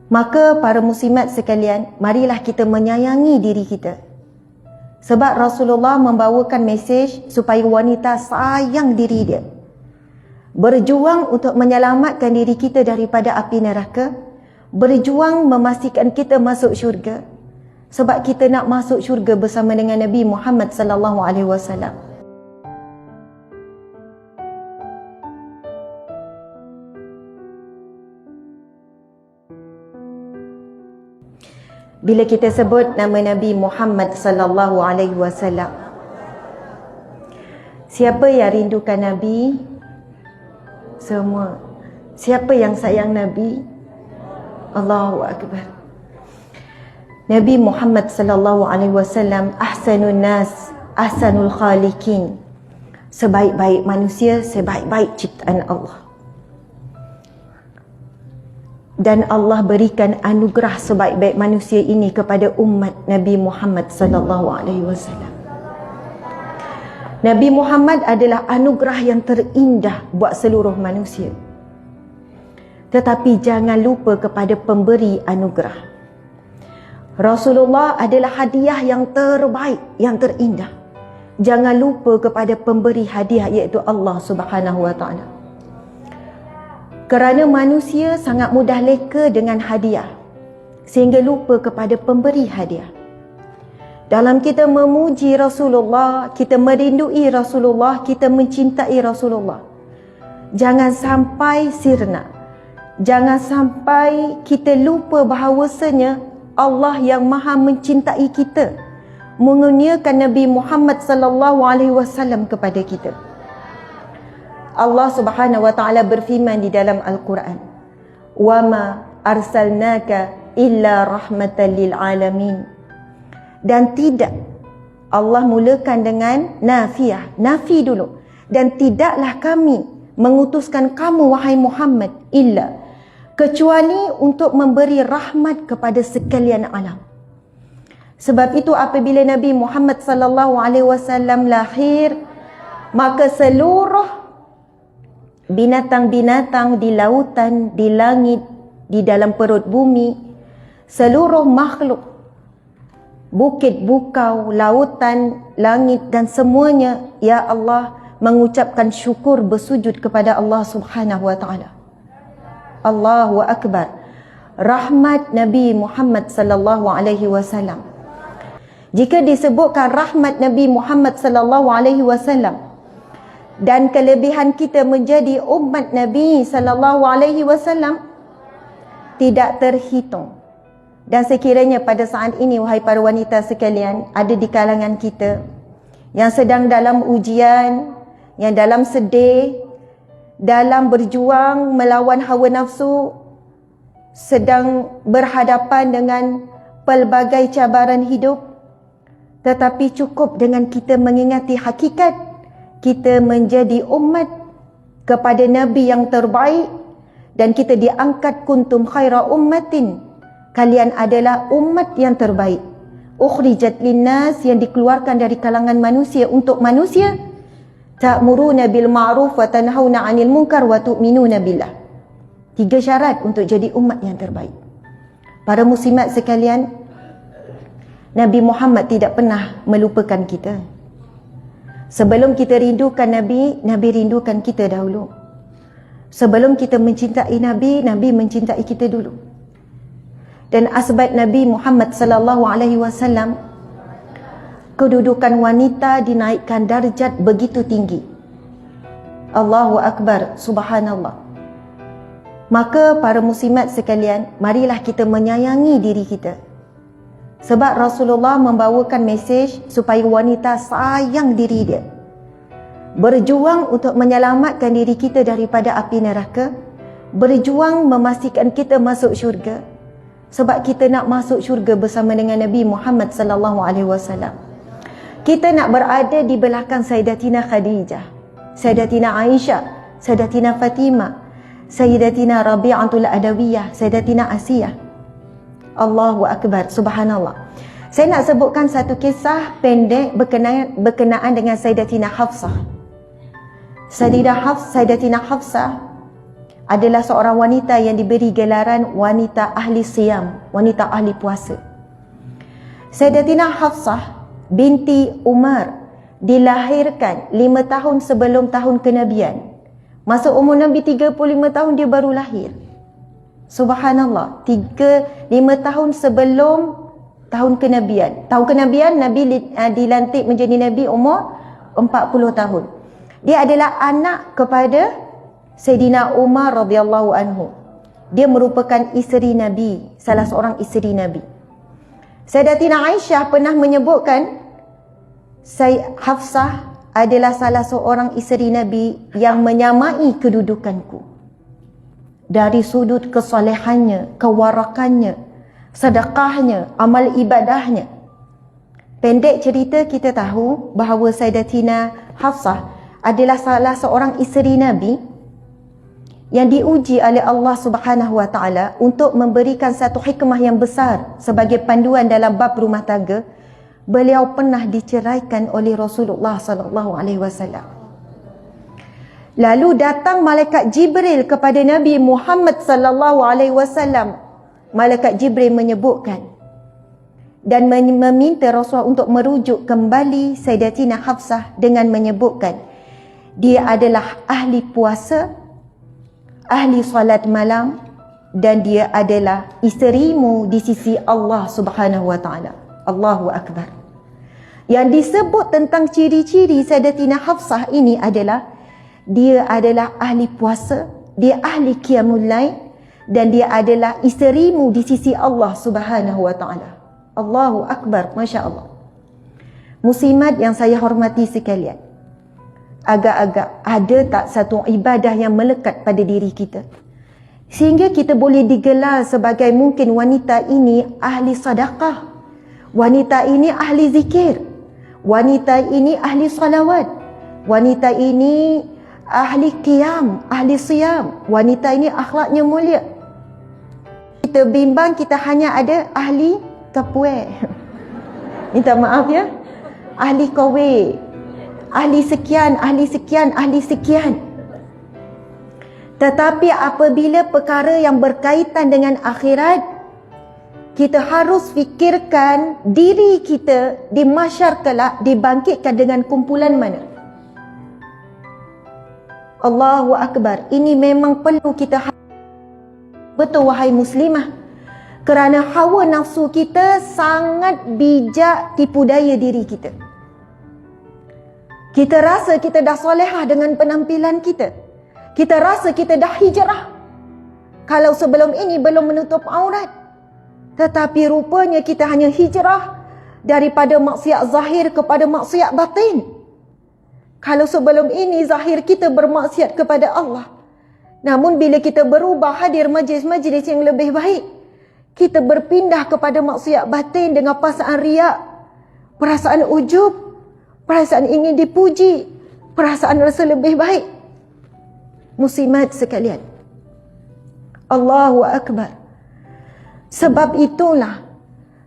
Maka para muslimat sekalian, marilah kita menyayangi diri kita. Sebab Rasulullah membawakan mesej supaya wanita sayang diri dia. Berjuang untuk menyelamatkan diri kita daripada api neraka. Berjuang memastikan kita masuk syurga. Sebab kita nak masuk syurga bersama dengan Nabi Muhammad sallallahu alaihi wasallam. Bila kita sebut nama Nabi Muhammad sallallahu alaihi wasallam, siapa yang rindukan Nabi? Semua. Siapa yang sayang Nabi? Allahu akbar. Nabi Muhammad sallallahu alaihi wasallam ahsanun nas, ahsanul khaliqin. Sebaik-baik manusia, sebaik-baik ciptaan Allah. Dan Allah berikan anugerah sebaik-baik manusia ini kepada umat Nabi Muhammad sallallahu alaihi wasallam. Nabi Muhammad adalah anugerah yang terindah buat seluruh manusia. Tetapi jangan lupa kepada pemberi anugerah. Rasulullah adalah hadiah yang terbaik, yang terindah. Jangan lupa kepada pemberi hadiah, iaitu Allah Subhanahu wa taala. Kerana manusia sangat mudah leka dengan hadiah, sehingga lupa kepada pemberi hadiah. Dalam kita memuji Rasulullah, kita merindui Rasulullah, kita mencintai Rasulullah, jangan sampai sirna. Jangan sampai kita lupa bahawasanya Allah yang maha mencintai kita mengurniakan Nabi Muhammad sallallahu alaihi wasallam kepada kita. Allah Subhanahu wa taala berfirman di dalam Al-Quran, "Wa ma arsalnaka illa rahmatan lil alamin." Dan tidak, Allah mulakan dengan nafiyah, nafi dulu. Dan tidaklah kami mengutuskan kamu wahai Muhammad illa, kecuali untuk memberi rahmat kepada sekalian alam. Sebab itu apabila Nabi Muhammad sallallahu alaihi wasallam lahir, maka seluruh binatang-binatang di lautan, di langit, di dalam perut bumi, seluruh makhluk, bukit, bukau, lautan, langit dan semuanya, ya Allah, mengucapkan syukur bersujud kepada Allah Subhanahu wa taala. Allahu akbar. Rahmat Nabi Muhammad sallallahu alaihi wasallam. Jika disebutkan rahmat Nabi Muhammad sallallahu alaihi wasallam dan kelebihan kita menjadi umat Nabi sallallahu alaihi wasallam, tidak terhitung. Dan sekiranya pada saat ini, wahai para wanita sekalian, ada di kalangan kita yang sedang dalam ujian, yang dalam sedih, dalam berjuang melawan hawa nafsu, sedang berhadapan dengan pelbagai cabaran hidup, tetapi cukup dengan kita mengingati hakikat kita menjadi umat kepada Nabi yang terbaik, dan kita diangkat kuntum khaira ummatin, kalian adalah umat yang terbaik, ukhrijat linnas, yang dikeluarkan dari kalangan manusia untuk manusia, ta'muruna bil ma'ruf wa tanhauna 'anil munkar wa tu'minuna billah. 3 syarat untuk jadi umat yang terbaik. Para muslimat sekalian, Nabi Muhammad tidak pernah melupakan kita. Sebelum kita rindukan Nabi, Nabi rindukan kita dahulu. Sebelum kita mencintai Nabi, Nabi mencintai kita dulu. Dan asbab Nabi Muhammad sallallahu alaihi wasallam, kedudukan wanita dinaikkan darjat begitu tinggi. Allahu akbar, subhanallah. Maka para muslimat sekalian, marilah kita menyayangi diri kita. Sebab Rasulullah membawakan mesej supaya wanita sayang diri dia. Berjuang untuk menyelamatkan diri kita daripada api neraka. Berjuang memastikan kita masuk syurga. Sebab kita nak masuk syurga bersama dengan Nabi Muhammad sallallahu alaihi wasallam. Kita nak berada di belakang Sayyidatina Khadijah, Sayyidatina Aisyah, Sayyidatina Fatimah, Sayyidatina Rabi'atul Adawiyah, Sayyidatina Asiyah. Allahu akbar, subhanallah. Saya nak sebutkan satu kisah pendek berkenaan dengan Sayyidatina Hafsah. Sayyidatina Hafsah adalah seorang wanita yang diberi gelaran wanita ahli siyam, wanita ahli puasa. Sayyidatina Hafsah binti Umar dilahirkan 5 tahun sebelum tahun kenabian. Masa umur Nabi 35 tahun dia baru lahir. Subhanallah, 5 tahun sebelum tahun kenabian. Tahun kenabian Nabi dilantik menjadi Nabi umur 40 tahun. Dia adalah anak kepada Sayyidina Umar radhiyallahu anhu. Dia merupakan isteri Nabi, salah seorang isteri Nabi. Sayyidatina Aisyah pernah menyebutkan Hafsah adalah salah seorang isteri Nabi yang menyamai kedudukanku dari sudut kesolehannya, kewarakannya, sedekahnya, amal ibadahnya. Pendek cerita, kita tahu bahawa Sayyidatina Hafsah adalah salah seorang isteri Nabi yang diuji oleh Allah Subhanahu wa taala untuk memberikan satu hikmah yang besar sebagai panduan dalam bab rumah tangga. Beliau pernah diceraikan oleh Rasulullah sallallahu alaihi wasallam. Lalu datang malaikat Jibril kepada Nabi Muhammad sallallahu alaihi wasallam. Malaikat Jibril menyebutkan dan meminta Rasulullah untuk merujuk kembali Sayyidatina Hafsah dengan menyebutkan dia adalah ahli puasa, ahli salat malam, dan dia adalah isterimu di sisi Allah Subhanahu wa taala. Allahu akbar. Yang disebut tentang ciri-ciri Sayyidatina Hafsah ini adalah dia adalah ahli puasa, dia ahli qiyamul lail, dan dia adalah isterimu di sisi Allah Subhanahu wa taala. Allahu akbar, masya-Allah. Muslimat yang saya hormati sekalian, agak-agak ada tak satu ibadah yang melekat pada diri kita sehingga kita boleh digelar sebagai mungkin wanita ini ahli sedekah, wanita ini ahli zikir, wanita ini ahli salawat, wanita ini ahli qiyam, ahli siyam, wanita ini akhlaknya mulia. Kita bimbang kita hanya ada ahli kapue. Minta maaf ya. Ahli kowe, ahli sekian, ahli sekian, ahli sekian. Tetapi apabila perkara yang berkaitan dengan akhirat, kita harus fikirkan diri kita di mahsyar kelak dibangkitkan dengan kumpulan mana. Allahu akbar. Ini memang perlu kita betul wahai muslimah. Kerana hawa nafsu kita sangat bijak tipu daya diri kita. Kita rasa kita dah solehah dengan penampilan kita. Kita rasa kita dah hijrah. Kalau sebelum ini belum menutup aurat. Tetapi rupanya kita hanya hijrah daripada maksiat zahir kepada maksiat batin. Kalau sebelum ini zahir kita bermaksiat kepada Allah. Namun bila kita berubah hadir majlis-majlis yang lebih baik, kita berpindah kepada maksiat batin dengan perasaan riak, perasaan ujub, perasaan ingin dipuji, perasaan rasa lebih baik. Muslimat sekalian, Allahu akbar. Sebab itulah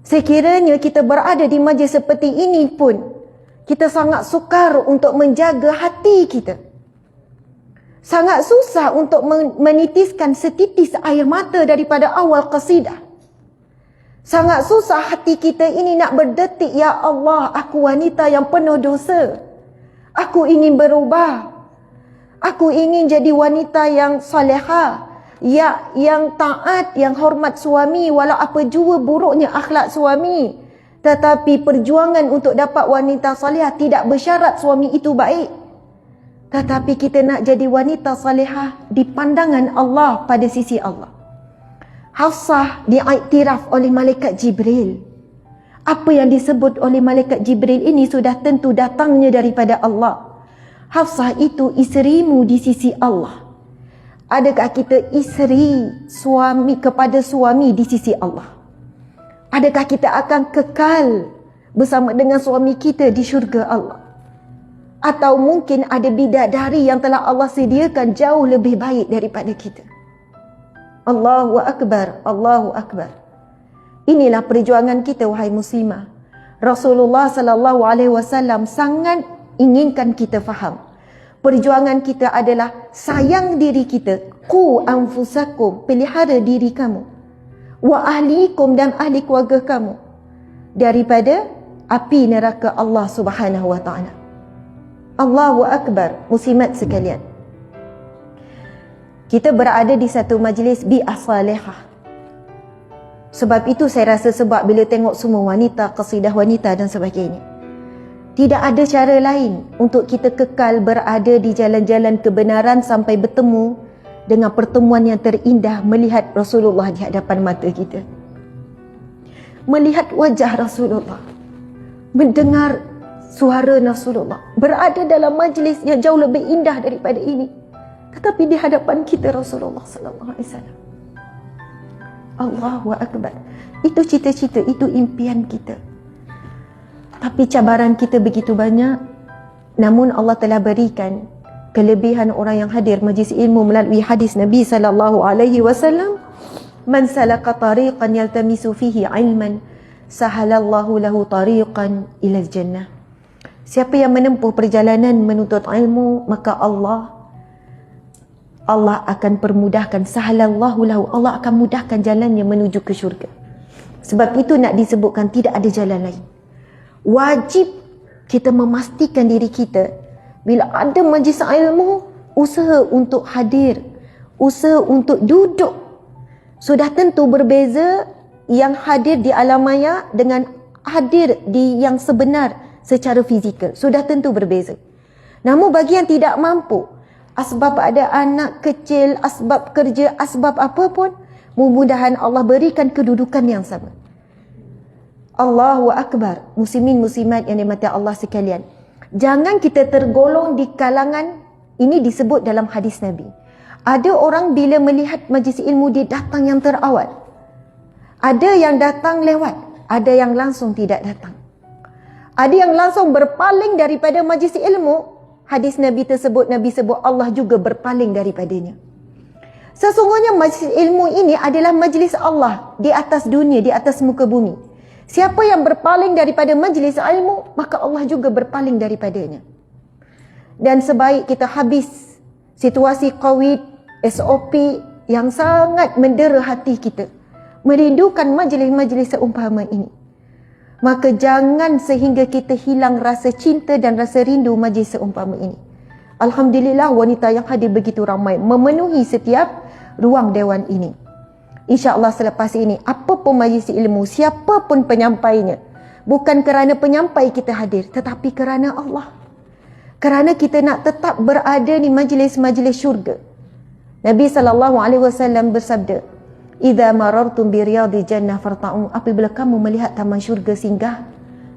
sekiranya kita berada di majlis seperti ini pun kita sangat sukar untuk menjaga hati kita. Sangat susah untuk menitiskan setitis air mata daripada awal qasidah. Sangat susah hati kita ini nak berdetik, ya Allah, aku wanita yang penuh dosa. Aku ingin berubah. Aku ingin jadi wanita yang salihah, yang taat, yang hormat suami walau apa jua buruknya akhlak suami. Tetapi perjuangan untuk dapat wanita salihah tidak bersyarat suami itu baik. Tetapi kita nak jadi wanita salihah di pandangan Allah, pada sisi Allah. Hafsah diiktiraf oleh malaikat Jibril. Apa yang disebut oleh malaikat Jibril ini sudah tentu datangnya daripada Allah. Hafsah itu isterimu di sisi Allah. Adakah kita isteri suami kepada suami di sisi Allah? Adakah kita akan kekal bersama dengan suami kita di syurga Allah? Atau mungkin ada bidadari yang telah Allah sediakan jauh lebih baik daripada kita? Allahu akbar, Allahu akbar. Inilah perjuangan kita wahai muslimah. Rasulullah sallallahu alaihi wasallam sangat inginkan kita faham Perjuangan kita adalah sayang diri kita. Qu anfusakum, pelihara diri kamu. Wa ahlikum, dan ahli keluarga kamu daripada api neraka Allah Subhanahu wa taala. Allahu akbar, muslimat sekalian. Kita berada di satu majlis bi'ah salihah. Sebab itu saya rasa, sebab bila tengok semua wanita, qasidah wanita dan sebagainya, tidak ada cara lain untuk kita kekal berada di jalan-jalan kebenaran sampai bertemu dengan pertemuan yang terindah, melihat Rasulullah di hadapan mata kita. Melihat wajah Rasulullah, mendengar suara Rasulullah, berada dalam majlis yang jauh lebih indah daripada ini, tetapi di hadapan kita Rasulullah sallallahu alaihi wasallam. Allahu akbar. Itu cita-cita, itu impian kita. Tapi cabaran kita begitu banyak. Namun Allah telah berikan kelebihan orang yang hadir majlis ilmu melalui hadis Nabi sallallahu alaihi wasallam, man salaka tariqan yaltamisu fihi ilman sahalallahu lahu tariqan ila jannah. Siapa yang menempuh perjalanan menuntut ilmu, maka Allah akan permudahkan, sahalallahu lahu, Allah akan mudahkan jalannya menuju ke syurga. Sebab itu nak disebutkan tidak ada jalan lain. Wajib kita memastikan diri kita, bila ada majlis ilmu, usaha untuk hadir, usaha untuk duduk. Sudah tentu berbeza yang hadir di alam maya dengan hadir di yang sebenar secara fizikal. Sudah tentu berbeza. Namun bagi yang tidak mampu, asbab ada anak kecil, asbab kerja, asbab apa pun, mudah-mudahan Allah berikan kedudukan yang sama. Allahu akbar. Muslimin muslimat yang dimati Allah sekalian, jangan kita tergolong di kalangan ini. Disebut dalam hadis Nabi, ada orang bila melihat majlis ilmu dia datang yang terawal, ada yang datang lewat, ada yang langsung tidak datang, ada yang langsung berpaling daripada majlis ilmu. Hadis Nabi tersebut, Nabi sebut Allah juga berpaling daripadanya. Sesungguhnya majlis ilmu ini adalah majlis Allah di atas dunia, di atas muka bumi. Siapa yang berpaling daripada majlis ilmu, maka Allah juga berpaling daripadanya. Dan sebaik kita habis situasi COVID, SOP yang sangat mendera hati kita, merindukan majlis-majlis seumpama ini, maka jangan sehingga kita hilang rasa cinta dan rasa rindu majlis seumpama ini. Alhamdulillah, wanita yang hadir begitu ramai, memenuhi setiap ruang dewan ini. InsyaAllah selepas ini, apa pun majlis ilmu, siapa pun penyampainya, bukan kerana penyampai kita hadir, tetapi kerana Allah. Kerana kita nak tetap berada di majlis-majlis syurga. Nabi SAW bersabda, "Idza marartum bi riyadil jannah farta'u." Apabila kamu melihat taman syurga singgah.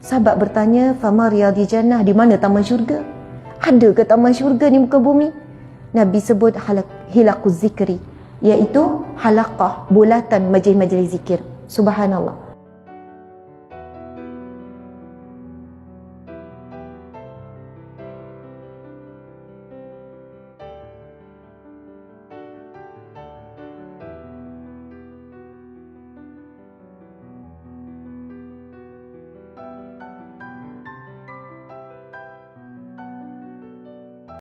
Sahabat bertanya, "Fama riyadil jannah?" Di mana taman syurga? Ada ke taman syurga di muka bumi? Nabi sebut hilaquz zikri, iaitu halaqah, bulatan majlis-majlis zikir. Subhanallah.